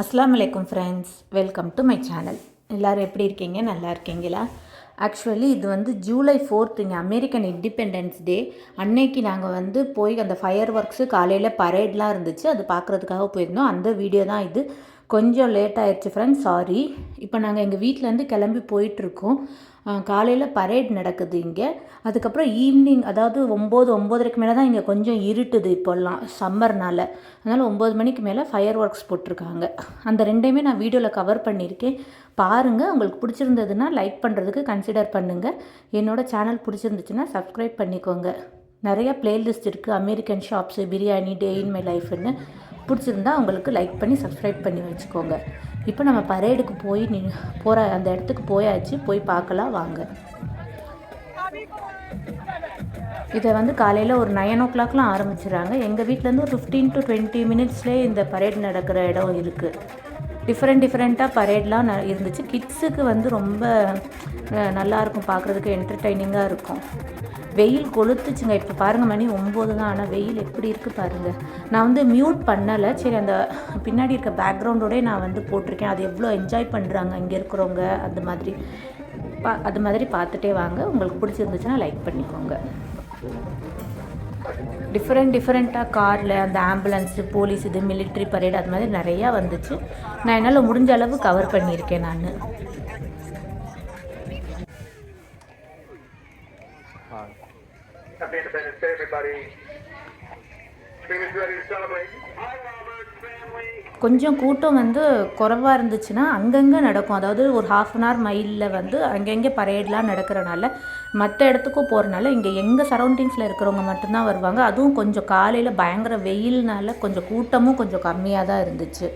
அஸ்ஸலாமு அலைக்கும் friends, welcome to my channel. எல்லோரும் எப்படி இருக்கீங்க? நல்லா இருக்கீங்களா? ஆக்சுவலி இது வந்து ஜூலை 4 இங்கே அமெரிக்கன் இண்டிபெண்டன்ஸ் டே அன்னைக்கு நாங்கள் போய் அந்த ஃபயர் ஒர்க்ஸு காலையில் பரேட்லாம் இருந்துச்சு, அது பார்க்குறதுக்காக போயிருந்தோம். அந்த வீடியோ தான் இது. கொஞ்சம் லேட் ஆகிடுச்சு ஃப்ரெண்ட்ஸ், சாரி. இப்போ நாங்கள் எங்கள் வீட்டிலேருந்து கிளம்பி போயிட்டுருக்கோம். காலையில் பரேட் நடக்குது இங்கே. அதுக்கப்புறம் ஈவினிங், அதாவது 9-9:30 மேலே தான் இங்கே கொஞ்சம் இருட்டுது இப்போல்லாம் சம்மர்னால். அதனால் 9 மணிக்கு மேலே ஃபயர் ஒர்க்ஸ் போட்டிருக்காங்க. அந்த ரெண்டையுமே நான் வீடியோவில் கவர் பண்ணியிருக்கேன், பாருங்கள். உங்களுக்கு பிடிச்சிருந்ததுன்னா லைக் பண்ணுறதுக்கு கன்சிடர் பண்ணுங்கள். என்னோடய சேனல் பிடிச்சிருந்துச்சுன்னா சப்ஸ்கிரைப் பண்ணிக்கோங்க. நிறையா ப்ளேலிஸ்ட் இருக்குது, American shops, biryani, day in my லைஃப்னு. பிடிச்சிருந்தா உங்களுக்கு லைக் பண்ணி சப்ஸ்கிரைப் பண்ணி வச்சுக்கோங்க. இப்போ நம்ம பரேடுக்கு போய் போகிற அந்த இடத்துக்கு போயாச்சு, போய் பார்க்கலாம் வாங்க. இதை காலையில் ஒரு 9 o'clock ஆரம்பிச்சிடுறாங்க. எங்கள் வீட்டிலேருந்து ஒரு 15 to 20 minutesலேயே இந்த பரேட் நடக்கிற இடம் இருக்குது. டிஃப்ரெண்ட்டாக பரேட்லாம் இருந்துச்சு. கிட்ஸுக்கு ரொம்ப நல்லாயிருக்கும், பார்க்குறதுக்கு என்டர்டெய்னிங்காக இருக்கும். வெயில் கொளுத்துச்சுங்க. இப்போ பாருங்கள், மணி 9 தான், ஆனால் வெயில் எப்படி இருக்குது பாருங்கள். நான் மியூட் பண்ணலை, சரி அந்த பின்னாடி இருக்க பேக்ரவுண்டோடே நான் போட்டிருக்கேன். அது எவ்வளோ என்ஜாய் பண்ணுறாங்க இங்கே இருக்கிறவங்க, அது மாதிரி பார்த்துட்டே வாங்க. உங்களுக்கு பிடிச்சிருந்துச்சுன்னா லைக் பண்ணிக்கோங்க. டிஃப்ரெண்ட்டாக காரில் அந்த ஆம்புலன்ஸு, போலீஸ், இது மிலிட்ரி பரேட், அது மாதிரி நிறையா வந்துச்சு. நான் என்னால் முடிஞ்ச அளவு கவர் பண்ணியிருக்கேன் நான். Happy Independence Day, everybody. Team is ready to celebrate. Hi, Robert, family. கொஞ்சம் கூட்டம் குறைவாக இருந்துச்சுன்னா அங்கங்கே நடக்கும். அதாவது ஒரு 1/2 hour மைலில் அங்கங்கே பரேட்லாம் நடக்கிறனால, மற்ற இடத்துக்கும் போகிறனால இங்கே எங்கள் சரௌண்டிங்ஸில் இருக்கிறவங்க மட்டும்தான் வருவாங்க. அதுவும் கொஞ்சம் காலையில் பயங்கர வெயில்னால கொஞ்சம் கூட்டமும் கொஞ்சம் கம்மியாக தான் இருந்துச்சு.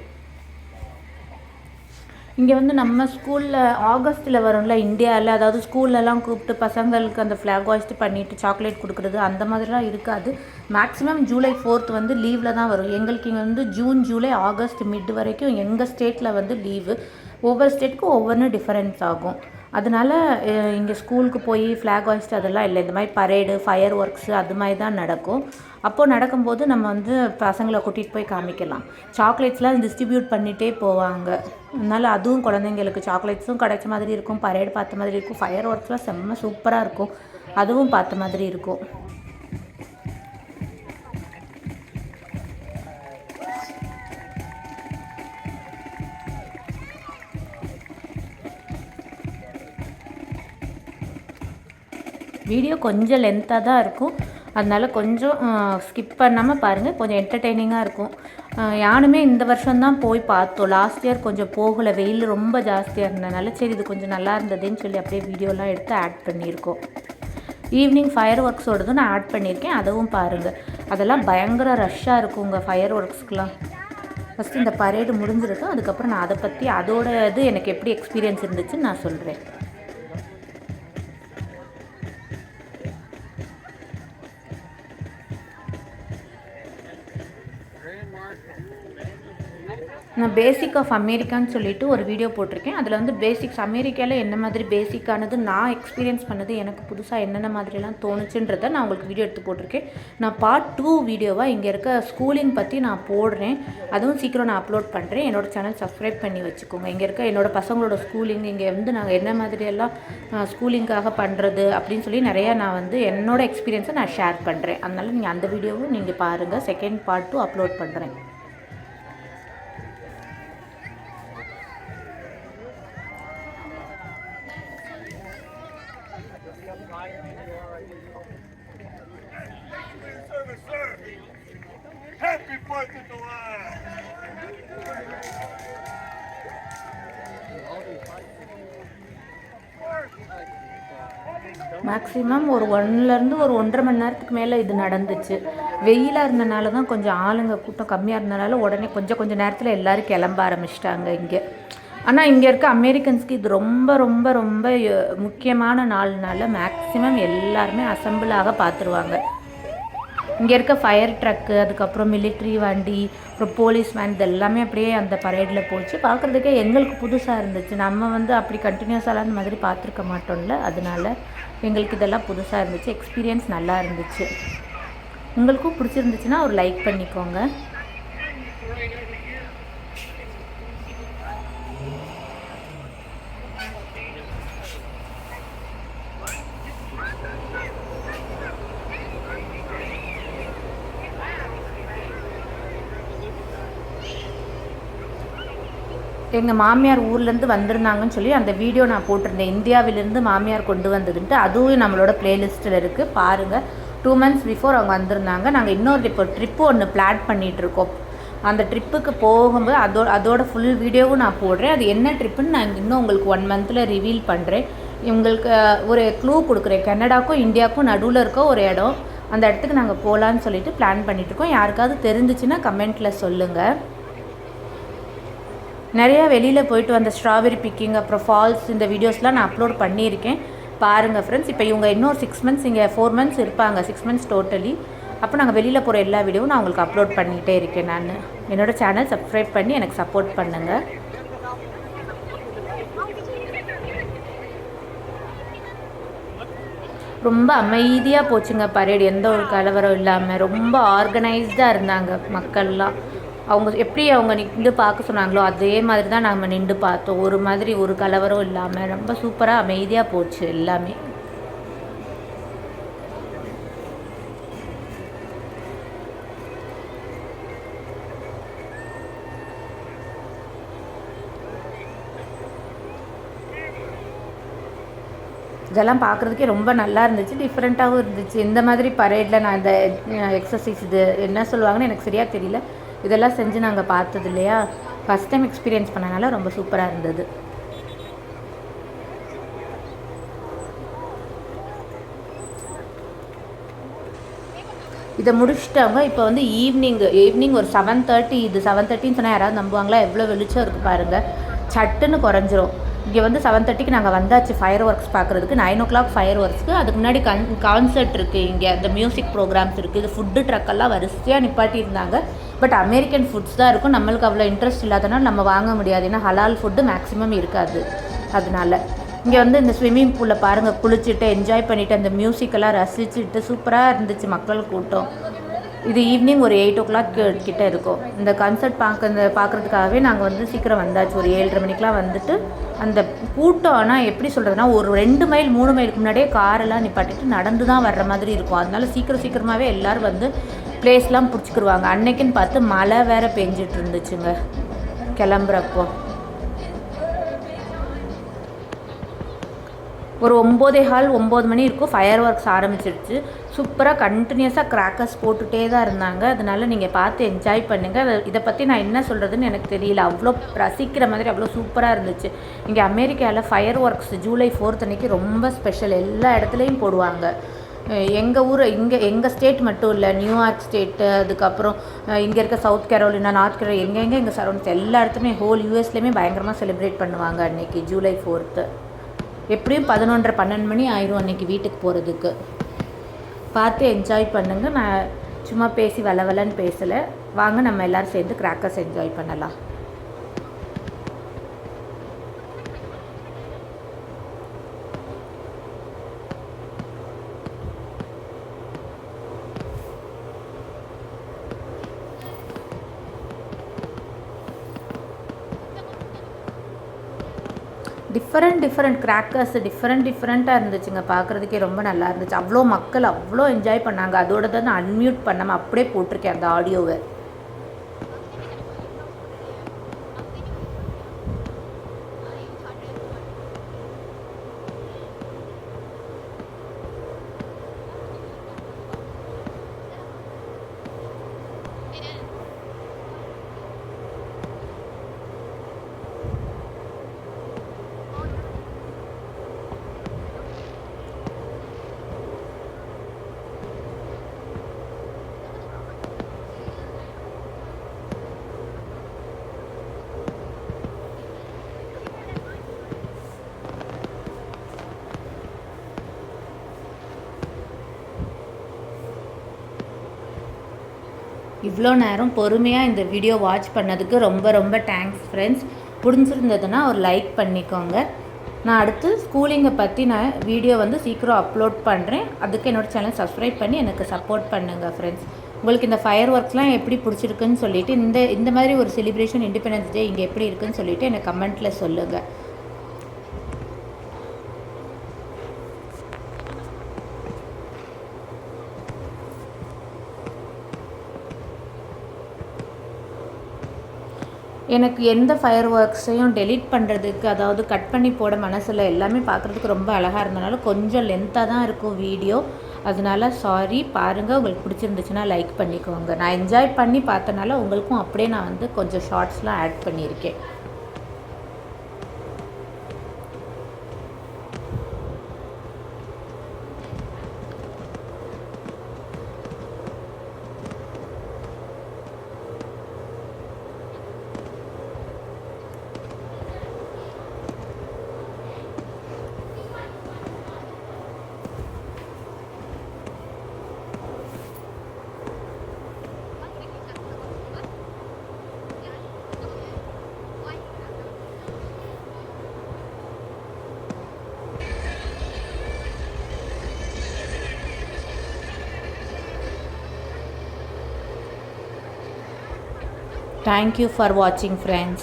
இங்கே நம்ம ஸ்கூலில் ஆகஸ்ட்டில் வரும்ல இந்தியாவில், அதாவது ஸ்கூல்லலாம் கூப்பிட்டு பசங்களுக்கு அந்த ஃப்ளாக் ஹாய்ஸ்ட் பண்ணிவிட்டு சாக்லேட் கொடுக்குறது அந்த மாதிரிலாம் இருக்காது. மேக்ஸிமம் ஜூலை 4 லீவில் தான் வரும். எங்களுக்கு இங்கே ஜூன், ஜூலை, ஆகஸ்ட் மிட் வரைக்கும் எங்கள் ஸ்டேட்டில் லீவு. ஒவ்வொரு ஸ்டேட்டுக்கும் ஒவ்வொன்று டிஃபரன்ஸ் ஆகும். அதனால் இங்கே ஸ்கூலுக்கு போய் ஃப்ளாக் ஹாய்ஸ்ட் அதெல்லாம் இல்லை. இந்த மாதிரி பரேடு, ஃபயர் ஒர்க்ஸு அது மாதிரி தான் நடக்கும். அப்போது நடக்கும்போது நம்ம பசங்களை கூட்டிகிட்டு போய் காமிக்கலாம். சாக்லேட்ஸ்லாம் டிஸ்ட்ரிபியூட் பண்ணிகிட்டே போவாங்க. அதனால் அதுவும் குழந்தைங்களுக்கு சாக்லேட்ஸும் கிடைச்ச மாதிரி இருக்கும், பரேடு பார்த்த மாதிரி இருக்கும். ஃபயர் ஒர்க்ஸ்லாம் செம்ம சூப்பராக இருக்கும், அதுவும் பார்த்த மாதிரி இருக்கும். வீடியோ கொஞ்சம் லென்த்தாக தான் இருக்கும், அதனால் கொஞ்சம் ஸ்கிப் பண்ணாமல் பாருங்கள். கொஞ்சம் என்டர்டெய்னிங்காக இருக்கும். யானுமே இந்த வருஷம்தான் போய் பார்த்தோம். லாஸ்ட் இயர் கொஞ்சம் போகலை, வெயில் ரொம்ப ஜாஸ்தியாக இருந்ததுனால சரி இது கொஞ்சம் நல்லா இருந்ததுன்னு சொல்லி அப்படியே வீடியோலாம் எடுத்து ஆட் பண்ணியிருக்கோம். ஈவினிங் ஃபயர் ஒர்க்ஸோடதும் நான் ஆட் பண்ணியிருக்கேன், அதுவும் பாருங்கள். அதெல்லாம் பயங்கர ரஷ்ஷாக இருக்குங்க ஃபயர் ஒர்க்ஸ்க்கெலாம். ஃபஸ்ட்டு இந்த பரேடு முடிஞ்சிருக்கும், அதுக்கப்புறம் நான் அதை பற்றி அதோட இது எனக்கு எப்படி எக்ஸ்பீரியன்ஸ் இருந்துச்சுன்னு நான் சொல்கிறேன். நான் பேசிக் ஆஃப் அமெரிக்கான்னு சொல்லிட்டு ஒரு வீடியோ போட்டிருக்கேன். அதில் பேசிக்ஸ் அமெரிக்காவில் என்ன மாதிரி பேசிக்கானது, நான் எக்ஸ்பீரியன்ஸ் பண்ணது, எனக்கு புதுசாக என்னென்ன மாதிரிலாம் தோணுச்சுன்றதை நான் உங்களுக்கு வீடியோ எடுத்து போட்டிருக்கேன். நான் பார்ட் 2 வீடியோவாக இங்கே இருக்க ஸ்கூலிங் பற்றி நான் போடுறேன், அதுவும் சீக்கிரம் நான் அப்லோட் பண்ணுறேன். என்னோடய சேனல் சப்ஸ்கிரைப் பண்ணி வச்சுக்கோங்க. இங்கே இருக்க என்னோடய பசங்களோட ஸ்கூலிங், இங்கே நாங்கள் என்ன மாதிரியெல்லாம் ஸ்கூலிங்காக பண்ணுறது அப்படின்னு சொல்லி நிறையா நான் என்னோடய எக்ஸ்பீரியன்ஸை நான் ஷேர் பண்ணுறேன். அதனால் நீங்கள் அந்த வீடியோவும் நீங்கள் பாருங்கள். செகண்ட் பார்ட் 2 அப்லோட் பண்ணுறேன். Happy 4th of July! Maximum ஒரு 1லேருந்து ஒரு 1.5 மணி நேரத்துக்கு மேலே இது நடந்துச்சு. வெயிலாக இருந்தனால தான் கொஞ்சம் ஆளுங்க கூட்டம் கம்மியாக இருந்தனால உடனே கொஞ்சம் நேரத்தில் எல்லோரும் கிளம்ப ஆரம்பிச்சிட்டாங்க இங்கே. ஆனால் இங்கே இருக்க அமெரிக்கன்ஸ்க்கு இது ரொம்ப ரொம்ப ரொம்ப முக்கியமான நாள்னால மேக்ஸிமம் எல்லாருமே அசம்பிளாக பார்த்துருவாங்க. இங்கே இருக்க ஃபயர் ட்ரக்கு, அதுக்கப்புறம் மிலிட்ரி வண்டி, அப்புறம் போலீஸ் வேன், இது எல்லாமே அப்படியே அந்த பரேடில் போச்சு. பார்க்குறதுக்கே எங்களுக்கு புதுசாக இருந்துச்சு. நம்ம அப்படி கண்டினியூஸாக அந்த மாதிரி பார்த்துருக்க மாட்டோம்ல, அதனால எங்களுக்கு இதெல்லாம் புதுசாக இருந்துச்சு. எக்ஸ்பீரியன்ஸ் நல்லா இருந்துச்சு. உங்களுக்கும் பிடிச்சிருந்துச்சுன்னா ஒரு லைக் பண்ணிக்கோங்க. எங்கள் மாமியார் ஊர்லேருந்து வந்திருந்தாங்கன்னு சொல்லி அந்த வீடியோ நான் போட்டிருந்தேன், இந்தியாவிலேருந்து மாமியார் கொண்டு வந்ததுன்ட்டு. அதுவும் நம்மளோட ப்ளேலிஸ்ட்டில் இருக்குது, பாருங்கள். 2 months பிஃபோர் அவங்க வந்திருந்தாங்க. நாங்கள் இன்னொரு இப்போ ட்ரிப்பு ஒன்று பிளான் பண்ணிகிட்ருக்கோம். அந்த ட்ரிப்புக்கு போகும்போது அதோட ஃபுல் வீடியோவும் நான் போடுறேன். அது என்ன ட்ரிப்புன்னு நான் இன்னும் உங்களுக்கு 1 monthல் ரிவீல் பண்ணுறேன். உங்களுக்கு ஒரு க்ளூ கொடுக்குறேன். கனடாக்கும் இந்தியாவுக்கும் நடுவில் இருக்க ஒரு இடம், அந்த இடத்துக்கு நாங்கள் போகலான்னு சொல்லிட்டு பிளான் பண்ணிகிட்ருக்கோம். யாருக்காவது தெரிஞ்சிச்சுன்னா கமெண்ட்டில் சொல்லுங்கள். நிறையா வெளியில் போயிட்டு வந்த ஸ்ட்ராபெரி பிக்கிங், அப்புறம் ஃபால்ஸ், இந்த வீடியோஸ்லாம் நான் அப்லோட் பண்ணியிருக்கேன், பாருங்கள் ஃப்ரெண்ட்ஸ். இப்போ இவங்க இன்னொரு 6 months இங்கே 4 months இருப்பாங்க, 6 months டோட்டலி. அப்போ நாங்கள் வெளியில் போகிற எல்லா வீடியோவும் நான் உங்களுக்கு அப்லோட் பண்ணிக்கிட்டே இருக்கேன். நான் என்னோடய சேனல் சப்ஸ்கிரைப் பண்ணி எனக்கு சப்போர்ட் பண்ணுங்கள். ரொம்ப அமைதியாக போச்சுங்க பரேடு, எந்த ஒரு கலவரம் இல்லாமல் ரொம்ப ஆர்கனைஸ்டாக இருந்தாங்க மக்கள்லாம். அவங்க எப்படி அவங்க நின்று பார்க்க சொன்னாங்களோ அதே மாதிரி தான் நம்ம நின்று பார்த்தோம். ஒரு மாதிரி ஒரு கலவரம் இல்லாமல் ரொம்ப சூப்பராக அமைதியாக போச்சு எல்லாமே. இதெல்லாம் பார்க்குறதுக்கே ரொம்ப நல்லா இருந்துச்சு, டிஃப்ரெண்ட்டாகவும் இருந்துச்சு. இந்த மாதிரி பரேடில் நான் இந்த எக்ஸசைஸ், இது என்ன சொல்லுவாங்கன்னு எனக்கு சரியாக தெரியல, இதெல்லாம் செஞ்சு நாங்கள் பார்த்தது இல்லையா, ஃபஸ்ட் டைம் எக்ஸ்பீரியன்ஸ் பண்ணனால ரொம்ப சூப்பராக இருந்தது. இதை முடிச்சுட்டாங்க. இப்போ வந்து ஈவினிங் ஒரு 7:30. இது 7:30ன்னு சொன்னால் யாராவது நம்புவாங்களா? எவ்வளோ வெளிச்சம் இருக்குது பாருங்கள், சட்டுன்னு குறைஞ்சிரும். இங்கே வந்து 7:30க்கு நாங்கள் வந்தாச்சு ஃபயர் ஒர்க்ஸ் பார்க்குறதுக்கு. 9 o'clock ஃபயர் ஒர்க்ஸ்க்கு. அதுக்கு முன்னாடி கான்சர்ட் இருக்குது, இங்கே அந்த மியூசிக் ப்ரோக்ராம்ஸ் இருக்குது. இது ஃபுட்டு ட்ரக்கெல்லாம் வரிசையாக நிப்பாட்டியிருந்தாங்க. பட் அமெரிக்கன் ஃபுட்ஸ் தான் இருக்கும், நம்மளுக்கு அவ்வளோ இன்ட்ரெஸ்ட் இல்லாதனால நம்ம வாங்க முடியாது, ஏன்னா ஹலால் ஃபுட்டு மேக்ஸிமம் இருக்காது. அதனால இங்கே வந்து இந்த ஸ்விம்மிங் பூலில் பாருங்கள், குளிச்சுட்டு என்ஜாய் பண்ணிவிட்டு அந்த மியூசிக்கெல்லாம் ரசிச்சுட்டு சூப்பராக இருந்துச்சு மக்கள் கூட்டம். இது ஈவினிங் ஒரு 8 o'clock கிட்டே இருக்கும். இந்த கான்சர்ட் பார்க்குறதுக்காகவே நாங்கள் வந்து சீக்கிரம் வந்தாச்சு. ஒரு 7:30 மணிக்கெலாம் வந்துட்டு அந்த கூட்டம், ஆனால் எப்படி சொல்கிறதுனா, ஒரு 2 மைல் 3 மைலுக்கு முன்னாடியே காரெல்லாம் நிப்பாட்டிட்டு நடந்து தான் வர்ற மாதிரி இருக்கும். அதனால சீக்கிரமாகவே எல்லோரும் வந்து பிளேஸ்லாம் பிடிச்சிக்கிடுவாங்க. அன்னைக்குன்னு பார்த்து மழை வேறு பெஞ்சிட்டு இருந்துச்சுங்க கிளம்புறப்போ. ஒரு 9:15 9 இருக்கும் ஃபயர் ஒர்க்ஸ் ஆரம்பிச்சிருச்சு. சூப்பராக கண்டினியூஸாக கிராக்கர்ஸ் போட்டுகிட்டே தான் இருந்தாங்க. அதனால் நீங்கள் பார்த்து என்ஜாய் பண்ணுங்கள். இதை பற்றி நான் என்ன சொல்கிறதுன்னு எனக்கு தெரியல, அவ்வளோ ரசிக்கிற மாதிரி அவ்வளோ சூப்பராக இருந்துச்சு. இங்கே அமெரிக்காவில் ஃபயர் ஒர்க்ஸ் ஜூலை 4th அன்றைக்கி ரொம்ப ஸ்பெஷல், எல்லா இடத்துலையும் போடுவாங்க. எங்கள் ஊர் எங்கள் ஸ்டேட் மட்டும் இல்லை, நியூயார்க் ஸ்டேட்டு, அதுக்கப்புறம் இங்கே இருக்க சவுத் கேரோலினா, நார்த் கேரோலினா, எங்கெங்கே எங்கள் சரௌண்ட்ஸ் எல்லா இடத்துலையுமே ஹோல் யூஎஸ்லேயுமே பயங்கரமாக செலிப்ரேட் பண்ணுவாங்க அன்றைக்கி ஜூலை 4th. எப்படியும் 11:30 12 மணி ஆயிரும் அன்றைக்கி வீட்டுக்கு போகிறதுக்கு. பார்த்து என்ஜாய் பண்ணுங்கள். நான் சும்மா பேசி வளவலன்னு பேசலை. வாங்க நம்ம எல்லோரும் சேர்ந்து கிராக்கர்ஸ் என்ஜாய் பண்ணலாம். டிஃப்ரெண்ட் கிராக்கர்ஸ் டிஃப்ரெண்ட்டாக இருந்துச்சுங்க. பார்க்குறதுக்கே ரொம்ப நல்லா இருந்துச்சு. அவ்வளோ மக்கள் அவ்வளோ என்ஜாய் பண்ணாங்க. அதோட தான் நான் அன்மியூட் பண்ணாமல் அப்படியே போட்டிருக்கேன் அந்த ஆடியோவை. இவ்வளோ நேரம் பொறுமையாக இந்த வீடியோ வாட்ச் பண்ணதுக்கு ரொம்ப தேங்க்ஸ் ஃப்ரெண்ட்ஸ். பிடிச்சிருந்ததுன்னா ஒரு லைக் பண்ணிக்கோங்க. நான் அடுத்து ஸ்கூலிங்கை பற்றி நான் வீடியோ வந்து சீக்கிரம் அப்லோட் பண்ணுறேன். அதுக்கு என்னோடய சேனல் சப்ஸ்கிரைப் பண்ணி எனக்கு சப்போர்ட் பண்ணுங்கள் ஃப்ரெண்ட்ஸ். உங்களுக்கு இந்த ஃபயர் ஒர்க்ஸ்லாம் எப்படி பிடிச்சிருக்குன்னு சொல்லிவிட்டு, இந்த மாதிரி ஒரு செலிப்ரேஷன் இண்டிபெண்டன்ஸ் டே இங்கே எப்படி இருக்குன்னு சொல்லிவிட்டு எனக்கு கமெண்ட்டில் சொல்லுங்கள். எனக்கு எந்த ஃபயர் ஒர்க்ஸையும் டெலீட் பண்ணுறதுக்கு, அதாவது கட் பண்ணி போட மனசில்ல. எல்லாமே பார்க்குறதுக்கு ரொம்ப அழகாக இருந்தனால கொஞ்சம் லென்த்தாக தான் இருக்கும் வீடியோ. அதனால சாரி. பாருங்கள், உங்களுக்கு பிடிச்சிருந்துச்சுன்னா லைக் பண்ணிக்கோங்க. நான் என்ஜாய் பண்ணி பார்த்தனால உங்களுக்கும் அப்படியே நான் வந்து கொஞ்சம் ஷார்ட்ஸ்லாம் ஆட் பண்ணியிருக்கேன். Thank you for watching, friends.